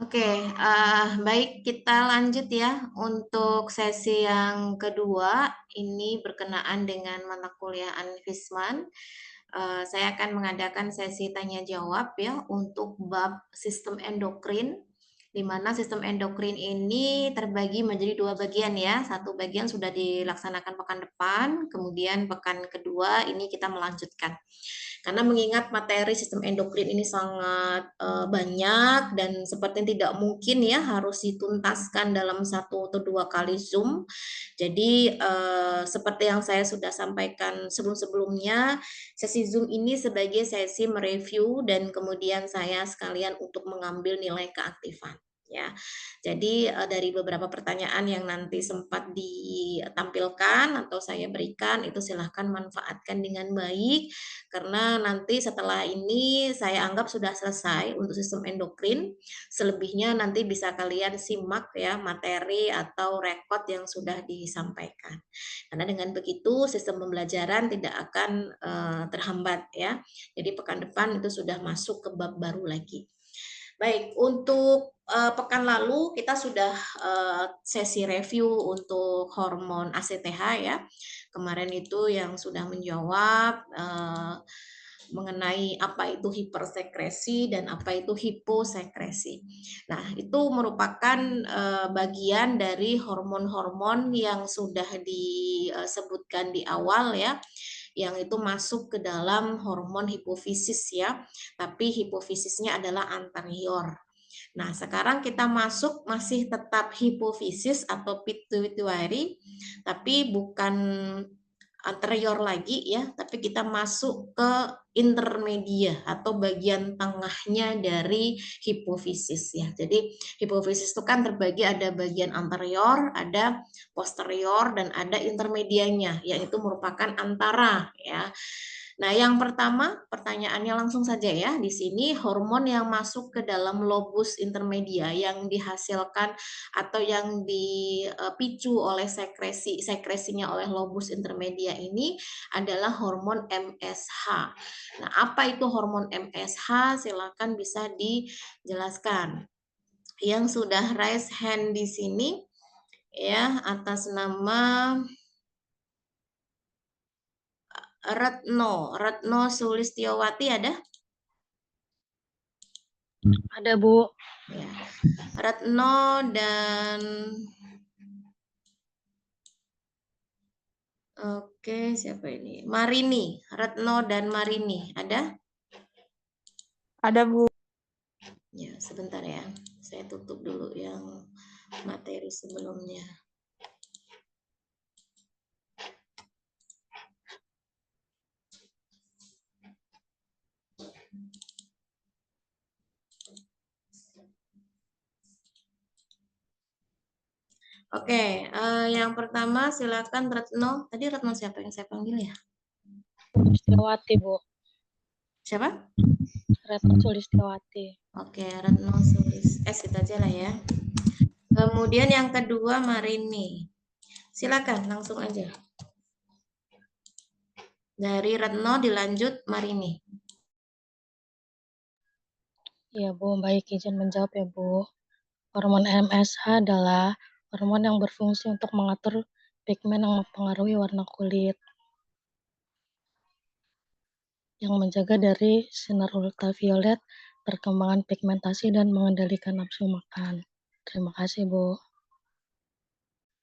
Oke, baik kita lanjut ya untuk sesi yang kedua. Ini berkenaan dengan mata kuliah Anfisman. Saya akan mengadakan sesi tanya jawab ya untuk bab sistem endokrin, di mana sistem endokrin ini terbagi menjadi dua bagian ya. Satu bagian sudah dilaksanakan pekan depan, kemudian pekan kedua ini kita melanjutkan. Karena mengingat materi sistem endokrin ini sangat banyak dan seperti tidak mungkin ya harus dituntaskan dalam satu atau dua kali Zoom. Jadi seperti yang saya sudah sampaikan sebelum-sebelumnya, sesi Zoom ini sebagai sesi mereview dan kemudian saya sekalian untuk mengambil nilai keaktifan. Ya, jadi dari beberapa pertanyaan yang nanti sempat ditampilkan atau saya berikan itu silahkan manfaatkan dengan baik karena nanti setelah ini saya anggap sudah selesai untuk sistem endokrin. Selebihnya nanti bisa kalian simak ya materi atau rekod yang sudah disampaikan. Karena dengan begitu sistem pembelajaran tidak akan terhambat ya. Jadi pekan depan itu sudah masuk ke bab baru lagi. Baik, untuk pekan lalu kita sudah sesi review untuk hormon ACTH ya. Kemarin itu yang sudah menjawab mengenai apa itu hipersekresi dan apa itu hiposekresi. Nah, itu merupakan bagian dari hormon-hormon yang sudah disebutkan di awal ya, yang itu masuk ke dalam hormon hipofisis ya, tapi hipofisisnya adalah anterior. Nah, sekarang kita masuk masih tetap hipofisis atau pituitary, tapi bukan anterior lagi ya, tapi kita masuk ke intermedia atau bagian tengahnya dari hipofisis ya. Jadi hipofisis itu kan terbagi ada bagian anterior, ada posterior dan ada intermedianya, yaitu merupakan antara ya. Nah, yang pertama pertanyaannya langsung saja ya. Di sini hormon yang masuk ke dalam lobus intermedia yang dihasilkan atau yang dipicu oleh sekresinya oleh lobus intermedia ini adalah hormon MSH. Nah, apa itu hormon MSH? Silakan bisa dijelaskan. Yang sudah raise hand di sini ya atas nama Retno Sulistiowati ada? Ada, Bu. Ya. Retno dan oke, siapa ini? Marini, Retno dan Marini, ada? Ada, Bu. Ya, sebentar ya. Saya tutup dulu yang materi sebelumnya. Oke, yang pertama silakan Retno. Tadi Retno siapa yang saya panggil ya? Sulistiawati, Bu. Siapa? Retno Sulistiawati. Oke, Retno Sulis. Kita aja lah ya. Kemudian yang kedua Marini. Silakan langsung aja. Dari Retno dilanjut Marini. Ya, Bu. Baik, izin menjawab ya, Bu. Hormon MSH adalah hormon yang berfungsi untuk mengatur pigmen yang mempengaruhi warna kulit, yang menjaga dari sinar ultraviolet, perkembangan pigmentasi, dan mengendalikan nafsu makan. Terima kasih, Bu.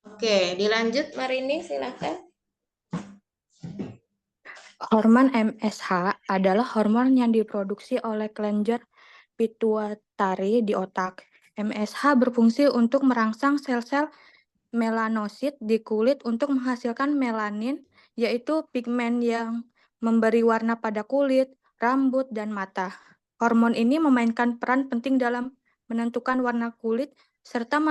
Oke, dilanjut Marini, silakan. Hormon MSH adalah hormon yang diproduksi oleh kelenjar pituitari di otak. MSH berfungsi untuk merangsang sel-sel melanosit di kulit untuk menghasilkan melanin, yaitu pigmen yang memberi warna pada kulit, rambut, dan mata. Hormon ini memainkan peran penting dalam menentukan warna kulit serta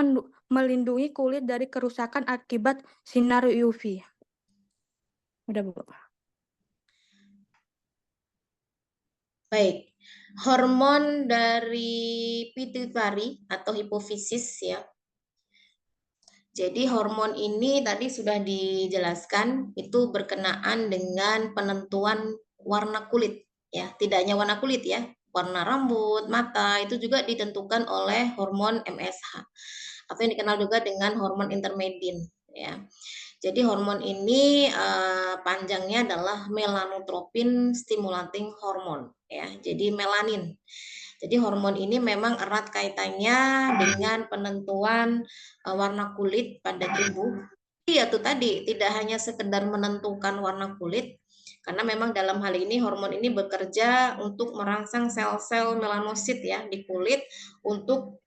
melindungi kulit dari kerusakan akibat sinar UV. Udah, Bu. Baik, hormon dari pituitari atau hipofisis ya. Jadi hormon ini tadi sudah dijelaskan itu berkenaan dengan penentuan warna kulit ya, tidak hanya warna kulit ya, warna rambut, mata, itu juga ditentukan oleh hormon MSH atau yang dikenal juga dengan hormon intermedin ya. Jadi hormon ini panjangnya adalah melanotropin stimulating hormone ya. Jadi melanin. Jadi hormon ini memang erat kaitannya dengan penentuan warna kulit pada tubuh. Iya tuh tadi, tidak hanya sekedar menentukan warna kulit, karena memang dalam hal ini hormon ini bekerja untuk merangsang sel-sel melanosit ya di kulit untuk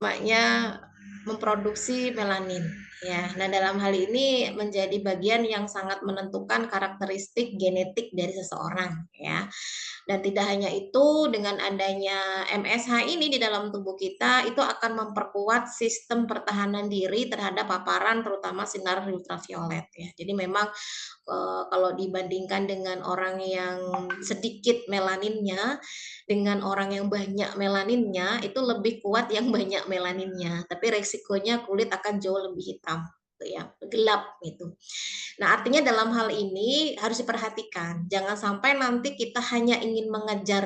maknya memproduksi melanin ya. Nah, dalam hal ini menjadi bagian yang sangat menentukan karakteristik genetik dari seseorang ya. Dan tidak hanya itu, dengan adanya MSH ini di dalam tubuh kita itu akan memperkuat sistem pertahanan diri terhadap paparan terutama sinar ultraviolet ya. Jadi memang kalau dibandingkan dengan orang yang sedikit melaninnya dengan orang yang banyak melaninnya, itu lebih kuat yang banyak melaninnya, tapi resikonya kulit akan jauh lebih hitam ya, gelap gitu. Nah, artinya dalam hal ini harus diperhatikan, jangan sampai nanti kita hanya ingin mengejar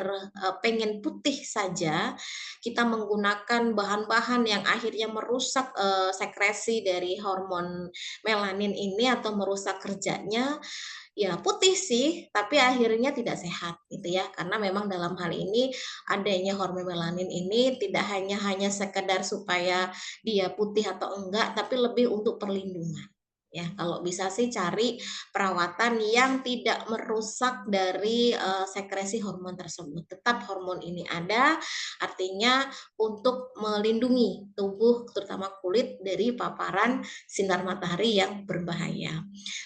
pengen putih saja, kita menggunakan bahan-bahan yang akhirnya merusak sekresi dari hormon melanin ini atau merusak kerjanya. Ya putih sih, tapi akhirnya tidak sehat gitu ya, karena memang dalam hal ini adanya hormon melanin ini tidak hanya sekedar supaya dia putih atau enggak, tapi lebih untuk perlindungan. Ya, kalau bisa sih cari perawatan yang tidak merusak dari sekresi hormon tersebut. Tetap hormon ini ada, artinya untuk melindungi tubuh terutama kulit dari paparan sinar matahari yang berbahaya.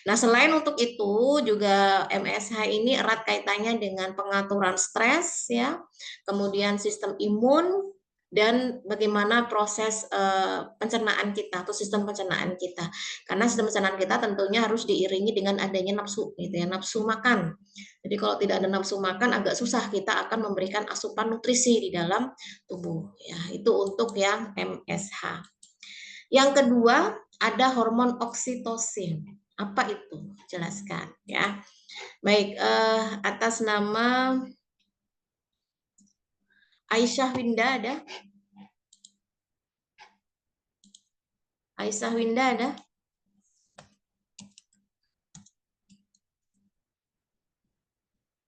Nah, selain untuk itu juga MSH ini erat kaitannya dengan pengaturan stres ya, kemudian sistem imun dan bagaimana proses pencernaan kita atau sistem pencernaan kita. Karena sistem pencernaan kita tentunya harus diiringi dengan adanya nafsu gitu ya, nafsu makan. Jadi kalau tidak ada nafsu makan agak susah kita akan memberikan asupan nutrisi di dalam tubuh ya. Itu untuk yang MSH. Yang kedua, ada hormon oksitosin. Apa itu? Jelaskan ya. Baik, atas nama Aisyah Winda ada? Aisyah Winda ada?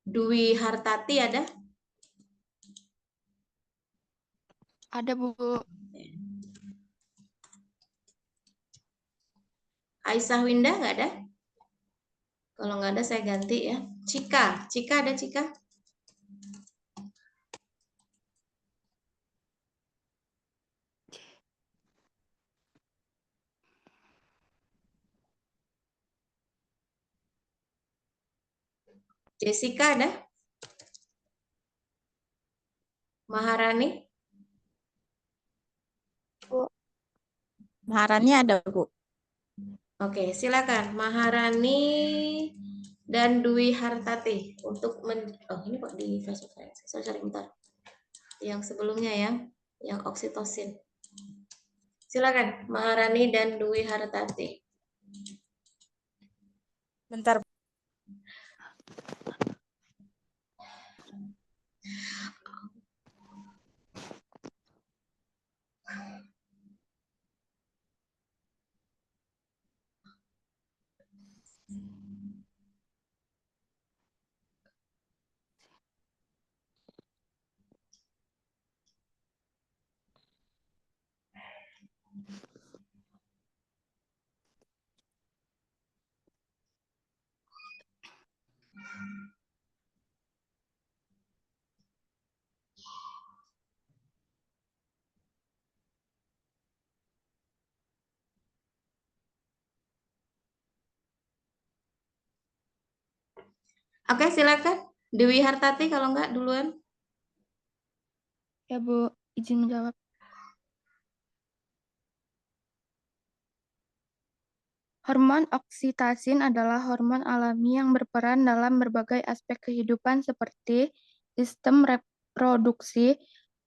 Dwi Hartati ada? Ada, Bu. Aisyah Winda nggak ada? Kalau nggak ada saya ganti ya. Cika, Cika ada Cika? Jessica ada? Maharani? Bu. Maharani ada, Bu. Oke, silakan Maharani dan Dwi Hartati untuk oh ini kok di Facebook saya. Saya cari bentar. Yang sebelumnya ya, yang oksitosin. Silakan Maharani dan Dwi Hartati. Bentar. Oke, silakan Dewi Hartati kalau enggak duluan. Ya, Bu, izin menjawab. Hormon oksitosin adalah hormon alami yang berperan dalam berbagai aspek kehidupan seperti sistem reproduksi.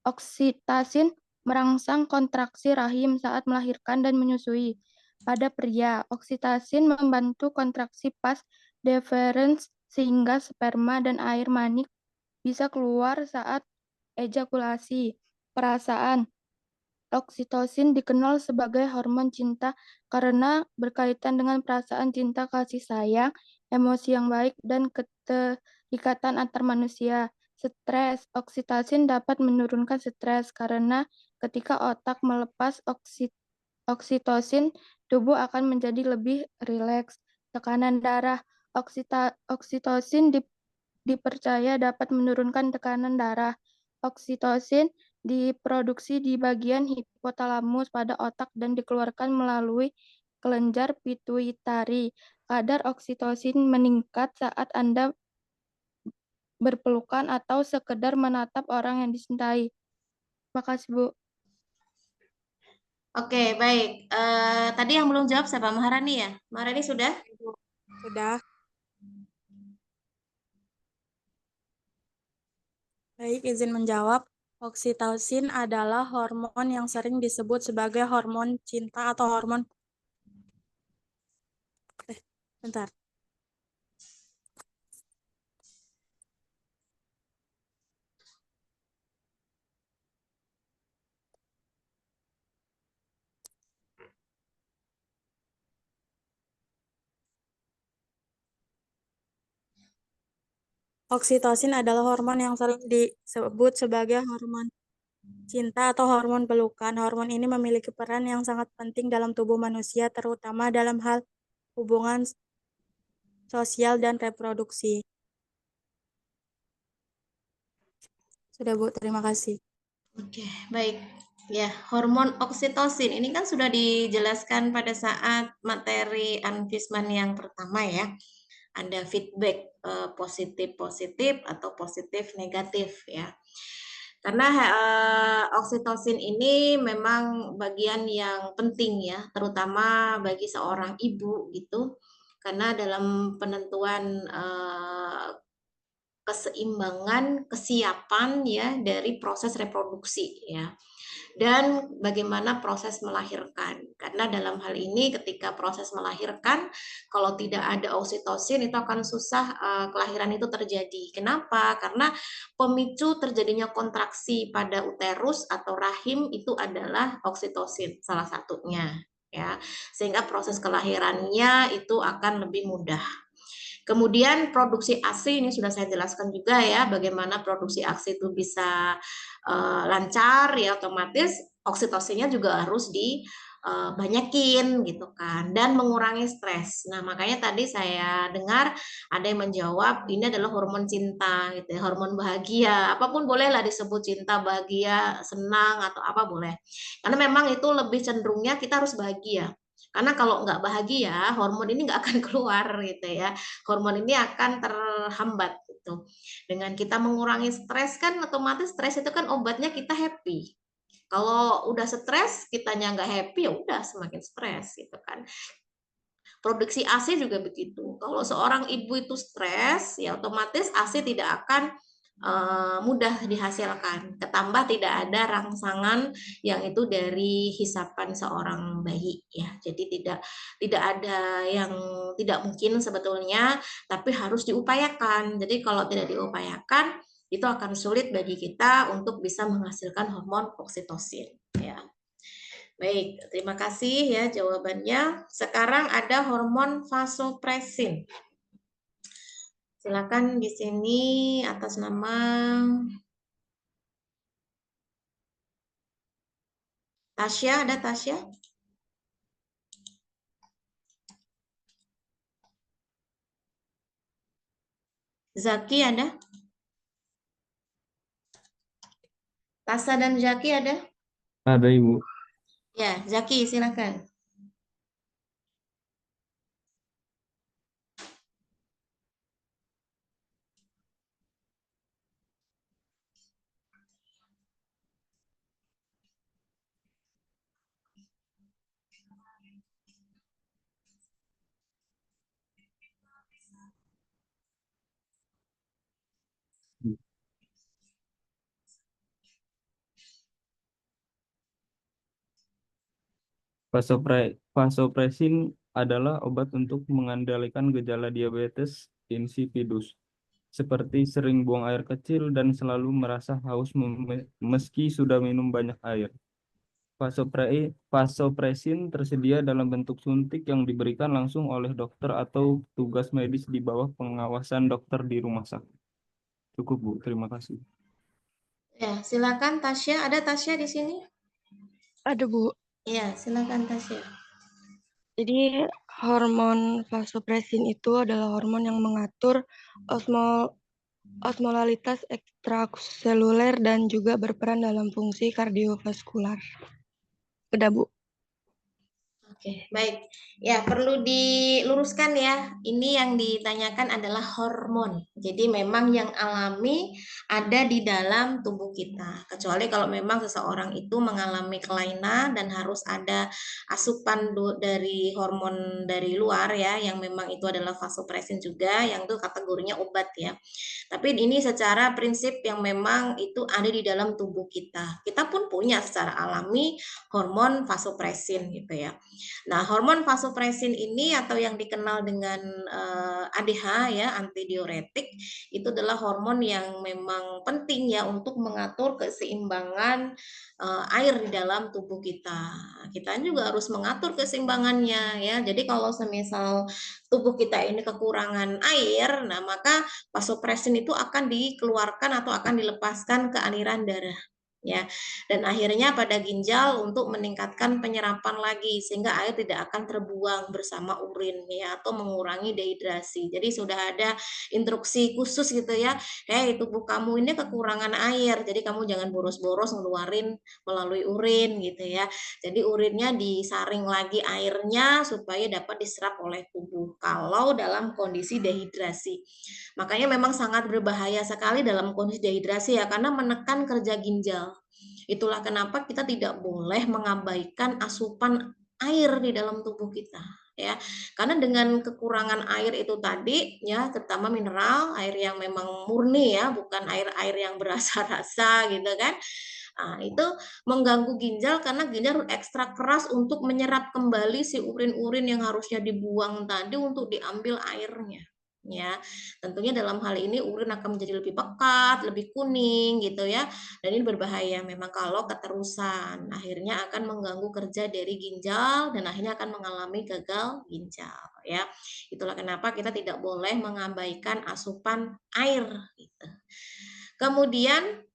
Oksitosin merangsang kontraksi rahim saat melahirkan dan menyusui. Pada pria, oksitosin membantu kontraksi pas deferens sehingga sperma dan air mani bisa keluar saat ejakulasi. Perasaan. Oksitosin dikenal sebagai hormon cinta karena berkaitan dengan perasaan cinta, kasih sayang, emosi yang baik, dan keterikatan antar manusia. Stres. Oksitosin dapat menurunkan stres karena ketika otak melepas oksitosin, tubuh akan menjadi lebih rileks. Tekanan darah. Oksitosin dipercaya dapat menurunkan tekanan darah. Oksitosin diproduksi di bagian hipotalamus pada otak dan dikeluarkan melalui kelenjar pituitari. Kadar oksitosin meningkat saat Anda berpelukan atau sekedar menatap orang yang dicintai. Makasih, Bu. Oke, baik. Tadi yang belum jawab siapa? Maharani ya? Maharani sudah? Sudah. Baik, izin menjawab. Oksitosin adalah hormon yang sering disebut sebagai hormon cinta atau hormon bentar. Oksitosin adalah hormon yang sering disebut sebagai hormon cinta atau hormon pelukan. Hormon ini memiliki peran yang sangat penting dalam tubuh manusia, terutama dalam hal hubungan sosial dan reproduksi. Sudah, Bu. Terima kasih. Oke, baik. Ya, hormon oksitosin ini kan sudah dijelaskan pada saat materi Anfisman yang pertama ya. Ada feedback positif-positif atau positif negatif ya. Karena oksitosin ini memang bagian yang penting ya, terutama bagi seorang ibu gitu. Karena dalam penentuan keseimbangan, kesiapan ya dari proses reproduksi ya. Dan bagaimana proses melahirkan. Karena dalam hal ini ketika proses melahirkan kalau tidak ada oksitosin itu akan susah kelahiran itu terjadi. Kenapa? Karena pemicu terjadinya kontraksi pada uterus atau rahim itu adalah oksitosin salah satunya ya. Sehingga proses kelahirannya itu akan lebih mudah. Kemudian produksi ASI ini sudah saya jelaskan juga ya, bagaimana produksi ASI itu bisa lancar ya, otomatis oksitosinnya juga harus dibanyakin gitu kan, dan mengurangi stres. Nah makanya tadi saya dengar ada yang menjawab ini adalah hormon cinta gitu ya, hormon bahagia, apapun bolehlah disebut cinta, bahagia, senang atau apa boleh. Karena memang itu lebih cenderungnya kita harus bahagia. Karena kalau nggak bahagia, hormon ini nggak akan keluar gitu ya. Hormon ini akan terhambat gitu. Dengan kita mengurangi stres kan otomatis stres itu kan obatnya kita happy. Kalau udah stres, kitanya nggak happy ya udah semakin stres gitu kan. Produksi ASI juga begitu. Kalau seorang ibu itu stres, ya otomatis ASI tidak akan mudah dihasilkan. Ketambah tidak ada rangsangan yang itu dari hisapan seorang bayi ya. Jadi tidak ada yang tidak mungkin sebetulnya, tapi harus diupayakan. Jadi kalau tidak diupayakan itu akan sulit bagi kita untuk bisa menghasilkan hormon oksitosin ya. Baik, terima kasih ya jawabannya. Sekarang ada hormon vasopresin. Silakan di sini atas nama Tasya, ada Tasya? Zaki ada? Tasa dan Zaki ada? Ada, Ibu. Ya, Zaki silakan. Vasopresin adalah obat untuk mengendalikan gejala diabetes insipidus, seperti sering buang air kecil dan selalu merasa haus meski sudah minum banyak air. Vasopresin tersedia dalam bentuk suntik yang diberikan langsung oleh dokter atau tugas medis di bawah pengawasan dokter di rumah sakit. Cukup, Bu. Terima kasih. Ya, silakan Tasya. Ada Tasya di sini? Ada, Bu. Iya, silakan Tasya. Jadi hormon vasopresin itu adalah hormon yang mengatur osmolalitas ekstraseluler dan juga berperan dalam fungsi kardiovaskular. Udah, Bu. Oke, baik. Ya, perlu diluruskan ya. Ini yang ditanyakan adalah hormon. Jadi memang yang alami ada di dalam tubuh kita. Kecuali kalau memang seseorang itu mengalami kelainan dan harus ada asupan dari hormon dari luar ya, yang memang itu adalah vasopresin juga, yang itu kategorinya obat ya. Tapi ini secara prinsip yang memang itu ada di dalam tubuh kita. Kita pun punya secara alami hormon vasopresin gitu ya. Nah, hormon vasopresin ini atau yang dikenal dengan ADH ya, antidiuretik, itu adalah hormon yang memang penting ya untuk mengatur keseimbangan air di dalam tubuh kita. Kita juga harus mengatur keseimbangannya ya. Jadi kalau semisal tubuh kita ini kekurangan air, nah maka vasopresin itu akan dikeluarkan atau akan dilepaskan ke aliran darah ya, dan akhirnya pada ginjal untuk meningkatkan penyerapan lagi sehingga air tidak akan terbuang bersama urin ya, atau mengurangi dehidrasi. Jadi sudah ada instruksi khusus gitu ya, tubuh kamu ini kekurangan air, jadi kamu jangan boros-boros ngeluarin melalui urin gitu ya. Jadi urinnya disaring lagi airnya supaya dapat diserap oleh tubuh kalau dalam kondisi dehidrasi. Makanya memang sangat berbahaya sekali dalam kondisi dehidrasi ya, karena menekan kerja ginjal. Itulah kenapa kita tidak boleh mengabaikan asupan air di dalam tubuh kita ya. Karena dengan kekurangan air itu tadi ya, terutama mineral, air yang memang murni ya, bukan air-air yang berasa-rasa gitu kan. Nah, itu mengganggu ginjal karena ginjal ekstra keras untuk menyerap kembali si urin-urin yang harusnya dibuang tadi untuk diambil airnya. Ya, tentunya dalam hal ini urin akan menjadi lebih pekat, lebih kuning gitu ya. Dan ini berbahaya memang kalau keterusan. Akhirnya akan mengganggu kerja dari ginjal dan akhirnya akan mengalami gagal ginjal ya. Itulah kenapa kita tidak boleh mengabaikan asupan air gitu. Kemudian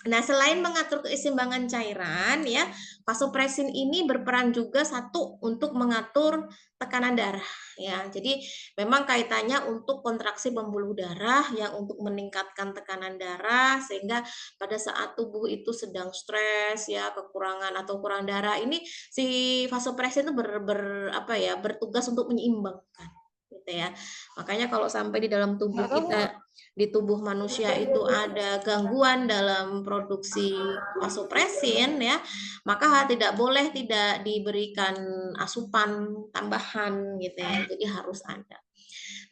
nah, selain mengatur keseimbangan cairan ya, vasopresin ini berperan juga satu untuk mengatur tekanan darah ya. Jadi memang kaitannya untuk kontraksi pembuluh darah yang untuk meningkatkan tekanan darah sehingga pada saat tubuh itu sedang stres ya, kekurangan atau kurang darah, ini si vasopresin itu bertugas untuk menyeimbangkan gitu ya. Makanya kalau sampai di dalam tubuh kita, di tubuh manusia itu ada gangguan dalam produksi vasopresin ya, maka tidak boleh tidak diberikan asupan tambahan gitu ya. Jadi harus ada.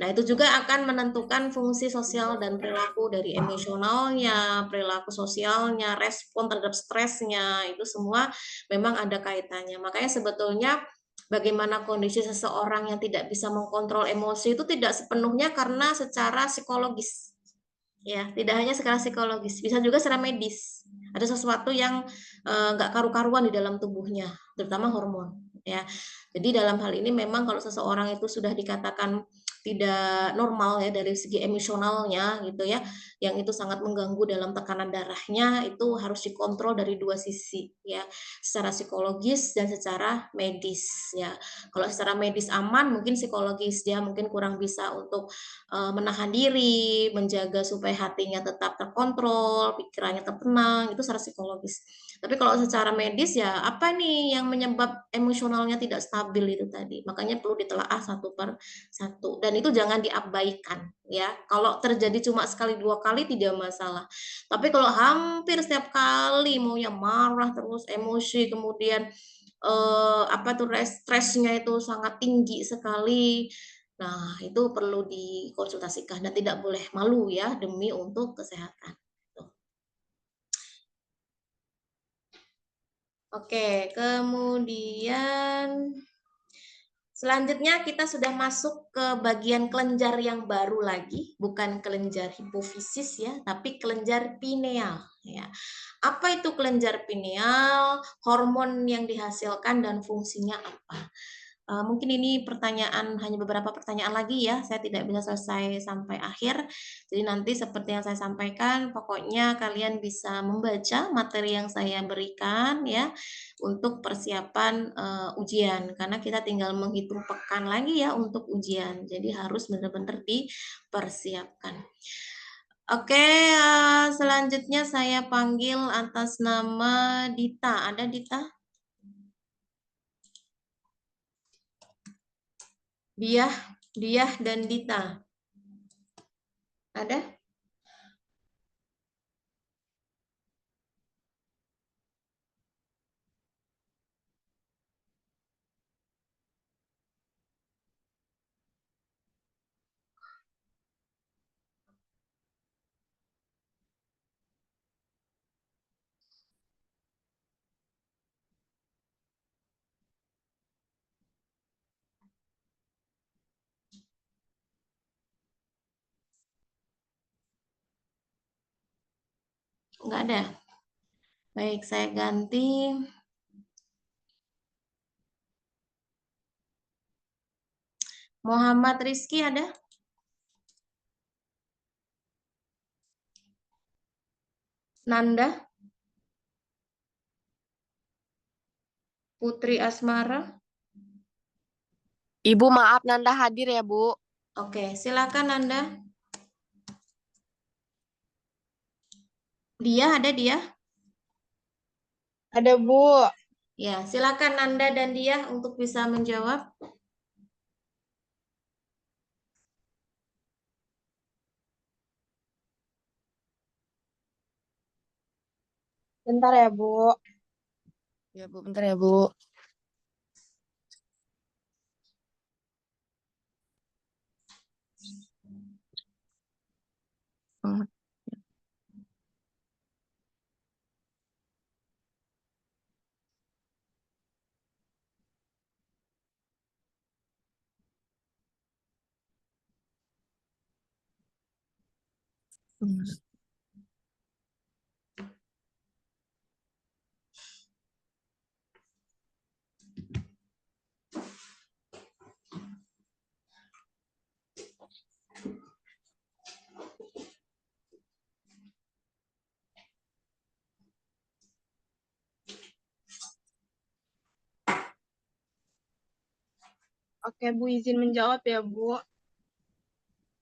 Nah, itu juga akan menentukan fungsi sosial dan perilaku dari emosionalnya, perilaku sosialnya, respon terhadap stresnya, itu semua memang ada kaitannya. Makanya sebetulnya bagaimana kondisi seseorang yang tidak bisa mengkontrol emosi itu tidak sepenuhnya karena secara psikologis. Ya, tidak hanya secara psikologis, bisa juga secara medis. Ada sesuatu yang nggak karu-karuan di dalam tubuhnya, terutama hormon. Ya, jadi dalam hal ini memang kalau seseorang itu sudah dikatakan tidak normal ya dari segi emosionalnya gitu ya, yang itu sangat mengganggu dalam tekanan darahnya, itu harus dikontrol dari dua sisi ya, secara psikologis dan secara medis ya. Kalau secara medis aman, mungkin psikologis dia mungkin kurang bisa untuk menahan diri, menjaga supaya hatinya tetap terkontrol, pikirannya tetap tenang, itu secara psikologis. Tapi kalau secara medis ya apa nih yang menyebab emosionalnya tidak stabil itu tadi. Makanya perlu ditelaah satu per satu. Dan itu jangan diabaikan ya. Kalau terjadi cuma sekali dua kali tidak masalah. Tapi kalau hampir setiap kali maunya marah terus, emosi, kemudian stresnya itu sangat tinggi sekali. Nah, itu perlu dikonsultasikan dan tidak boleh malu ya demi untuk kesehatan. Oke, kemudian Selanjutnya kita sudah masuk ke bagian kelenjar yang baru lagi, bukan kelenjar hipofisis ya, tapi kelenjar pineal ya. Apa itu kelenjar pineal? Hormon yang dihasilkan dan fungsinya apa? Mungkin ini pertanyaan, hanya beberapa pertanyaan lagi ya, saya tidak bisa selesai sampai akhir. Jadi nanti seperti yang saya sampaikan, pokoknya kalian bisa membaca materi yang saya berikan ya untuk persiapan ujian, karena kita tinggal menghitung pekan lagi ya untuk ujian. Jadi harus benar-benar dipersiapkan. Oke, selanjutnya saya panggil atas nama Dita. Ada Dita? Diah dan Dita. Ada? Enggak ada. Baik, saya ganti. Muhammad Rizky ada? Nanda? Putri Asmara? Ibu maaf Nanda hadir ya Bu. Oke, silakan Nanda. Dia ada dia? Ada Bu. Ya, silakan Nanda dan dia untuk bisa menjawab. Bentar ya Bu. Ya Bu, bentar ya Bu. Hmm. Oke Bu, izin menjawab ya Bu.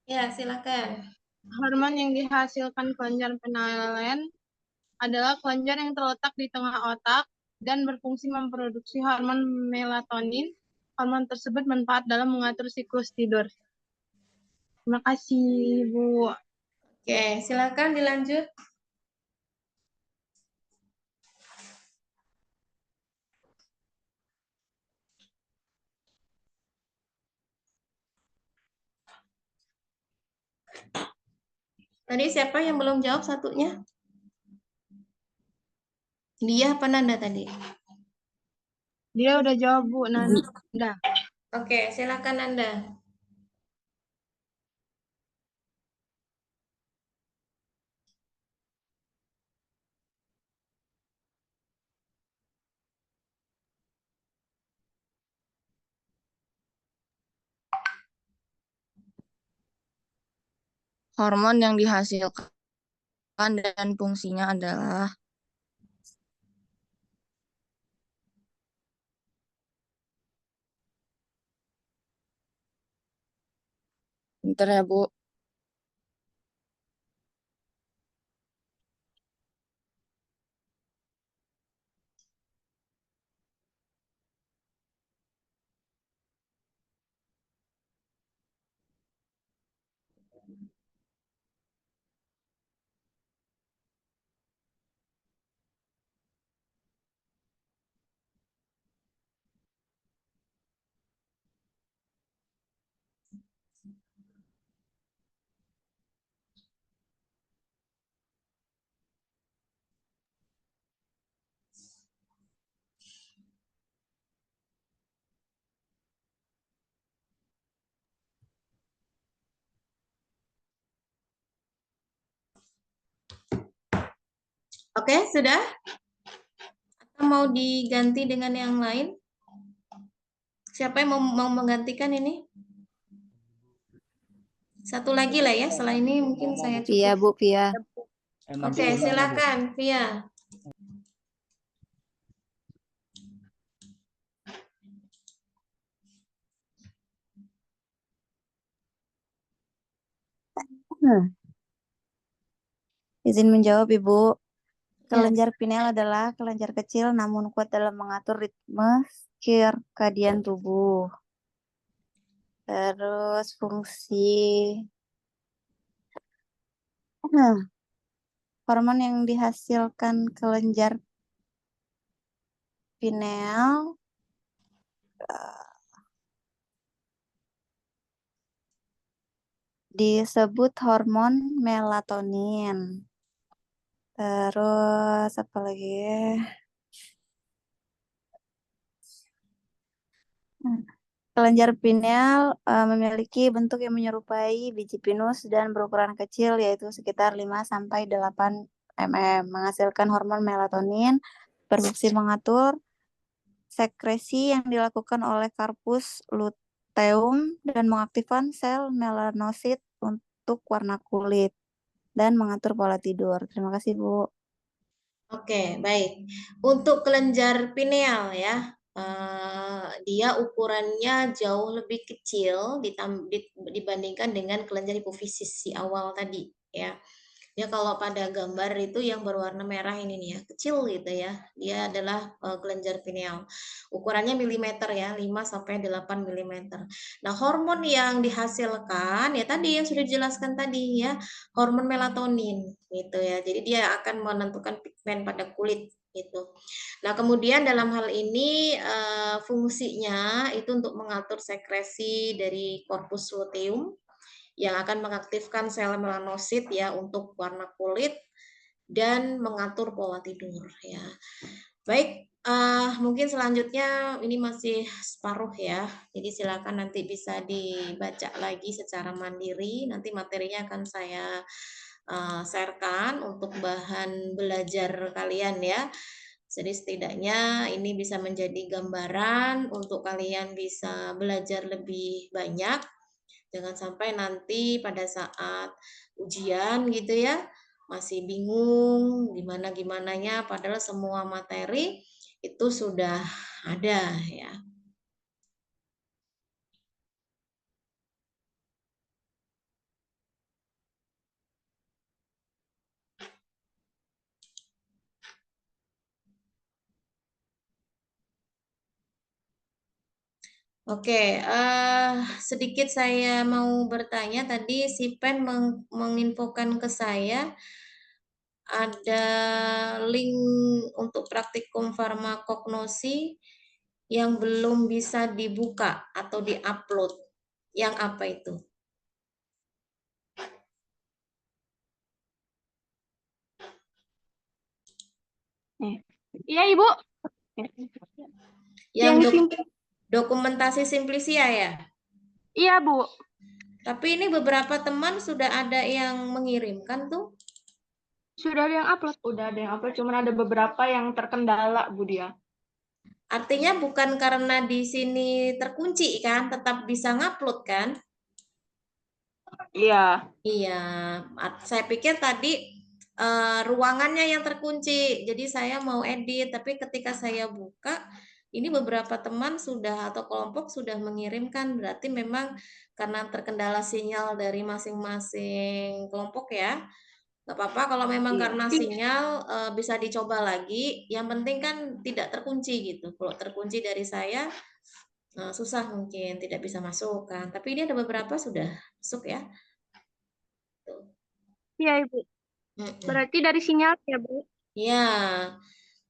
Ya, silakan. Hormon yang dihasilkan kelenjar penalen adalah kelenjar yang terletak di tengah otak dan berfungsi memproduksi hormon melatonin. Hormon tersebut bermanfaat dalam mengatur siklus tidur. Terima kasih Bu. Oke, silakan dilanjut. Tadi siapa yang belum jawab satunya? Dia apa Nanda tadi? Dia udah jawab Bu, Nanda. Oke, silakan Nanda. Hormon yang dihasilkan dan fungsinya adalah bentar ya Bu. Oke, sudah? Atau mau diganti dengan yang lain? Siapa yang mau menggantikan ini? Satu lagi lah ya, setelah ini mungkin saya Pia, cukup. Bu, Pia. Oke, silakan, Via. Izin menjawab, Ibu. Kelenjar pineal adalah kelenjar kecil namun kuat dalam mengatur ritme sirkadian tubuh. Terus fungsi hormon yang dihasilkan kelenjar pineal disebut hormon melatonin. Terus apa lagi? Kelenjar pineal memiliki bentuk yang menyerupai biji pinus dan berukuran kecil, yaitu sekitar 5-8 mm, menghasilkan hormon melatonin, berfungsi mengatur sekresi yang dilakukan oleh korpus luteum dan mengaktifkan sel melanosit untuk warna kulit dan mengatur pola tidur. Terima kasih, Bu. Oke, baik. Untuk kelenjar pineal ya, dia ukurannya jauh lebih kecil dibandingkan dengan kelenjar hipofisis si awal tadi ya. Ya kalau pada gambar itu yang berwarna merah ini nih ya, kecil gitu ya. Dia adalah kelenjar pineal. Ukurannya milimeter ya, 5-8 milimeter. Nah, hormon yang dihasilkan ya tadi yang sudah dijelaskan tadi ya, hormon melatonin gitu ya. Jadi dia akan menentukan pigmen pada kulit gitu. Nah, kemudian dalam hal ini fungsinya itu untuk mengatur sekresi dari korpus luteum yang akan mengaktifkan sel melanosit ya untuk warna kulit dan mengatur pola tidur ya. Baik, mungkin selanjutnya ini masih separuh ya. Jadi silakan nanti bisa dibaca lagi secara mandiri. Nanti materinya akan saya sharekan untuk bahan belajar kalian ya. Jadi setidaknya ini bisa menjadi gambaran untuk kalian bisa belajar lebih banyak. Jangan sampai nanti pada saat ujian gitu ya, masih bingung gimana-gimananya padahal semua materi itu sudah ada ya. Oke, sedikit saya mau bertanya tadi si Pen menginfokan ke saya ada link untuk praktikum farmakognosi yang belum bisa dibuka atau diupload. Yang apa itu? Iya, Ibu. Yang dokumentasi Simplisia ya? Iya, Bu. Tapi ini beberapa teman sudah ada yang mengirimkan tuh. Sudah ada yang upload. Udah ada yang upload, cuman ada beberapa yang terkendala, Bu Dia. Artinya bukan karena di sini terkunci kan, tetap bisa ngupload kan? Iya. Iya, saya pikir tadi ruangannya yang terkunci, jadi saya mau edit, tapi ketika saya buka, ini beberapa teman sudah atau kelompok sudah mengirimkan, berarti memang karena terkendala sinyal dari masing-masing kelompok ya. Nggak apa-apa kalau memang karena sinyal bisa dicoba lagi, yang penting kan tidak terkunci gitu. Kalau terkunci dari saya susah mungkin tidak bisa masuk kan, tapi ini ada beberapa sudah masuk ya. Iya, Ibu. Berarti dari sinyal ya, Bu? Ya,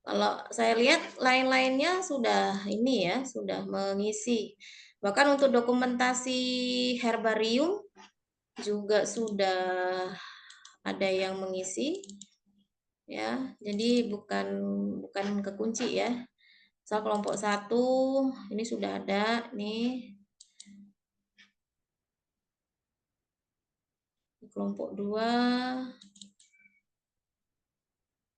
kalau saya lihat lain-lainnya sudah ini ya, sudah mengisi. Bahkan untuk dokumentasi herbarium juga sudah ada yang mengisi. Ya, jadi bukan kekunci ya. Misal kelompok 1 ini sudah ada nih. Kelompok 2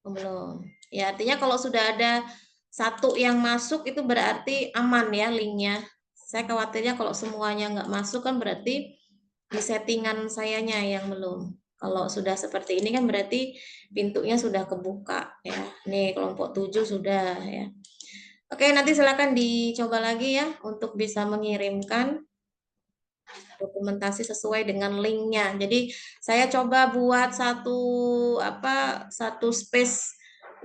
Oh, belum. Ya, artinya kalau sudah ada satu yang masuk itu berarti aman ya linknya. Saya khawatirnya kalau semuanya nggak masuk kan berarti di settingan sayanya yang belum. Kalau sudah seperti ini kan berarti pintunya sudah kebuka ya. Nih kelompok 7 sudah ya. Oke, nanti silakan dicoba lagi ya untuk bisa mengirimkan dokumentasi sesuai dengan linknya. Jadi saya coba buat satu space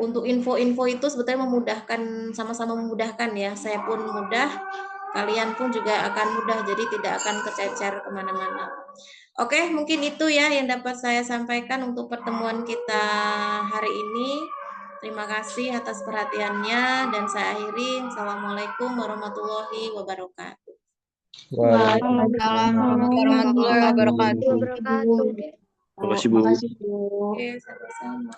untuk info-info itu sebetulnya memudahkan, sama-sama memudahkan ya. Saya pun mudah, kalian pun juga akan mudah, jadi tidak akan kececer kemana-mana. Oke, mungkin itu ya yang dapat saya sampaikan untuk pertemuan kita hari ini. Terima kasih atas perhatiannya dan saya akhiri. Assalamualaikum warahmatullahi wabarakatuh. Waalaikumsalam warahmatullahi wabarakatuh. Terima kasih, Bu. Terima kasih, Bu. Oke, sama-sama.